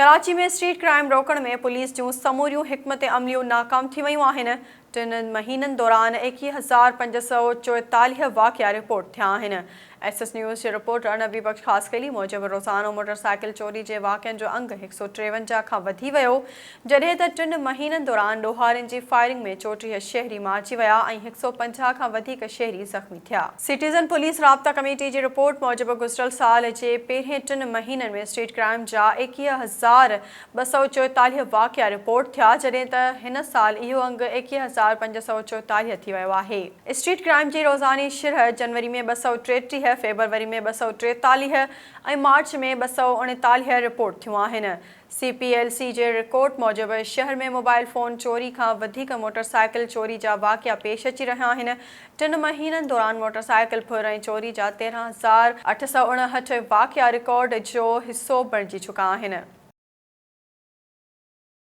कराची में street crime रोकण में पुलिस जूं समूरियूं हिकमत अमलियूं नाकाम थी वयूं आहिनि। 3 महीननि दौरान 21,544 वाक़िया रिपोर्ट थिया आहिनि। एसएस न्यूज़ जे रिपोर्टर नबी बख्श ख़ासकली मूजिबि रोज़ानो मोटरसाइकिल चोरी जे वाक़िअनि जो अंग 153 खां वधी वियो, जॾहिं त 3 महीननि दौरान ॾोहारियुनि जी फायरिंग में 34 शहरी मारिजी विया ऐं 150 खां वधीक शहरी ज़ख़्मी थिया। सिटीज़न पुलिस राब्ता कमेटी जी रिपोर्ट मूजिबि गुज़िरियल साल जे पहिरें 3 महीननि में स्ट्रीट क्राइम जा 21,244 वाक़िया रिपोर्ट थिया, जॾहिं त हिन साल इहो अंग 21,544 थी वियो आहे। स्ट्रीट क्राइम जी रोज़ानी शरह जनवरी में 233, फेबरवरी में 243 ऐं मार्च में 239 रिपोर्ट थियूं आहिनि। CPLC जे रिकॉर्ड मूजिबि शहर में मोबाइल फ़ोन चोरी खां वधीक मोटरसाइकिल चोरी जा वाक़िया पेश अची रहिया आहिनि। 3 महीननि दौरान मोटरसाइकिल फुर ऐं चोरी जा 13,859 वाक़िया रिकॉर्ड जो हिसो बणिजी चुका आहिनि।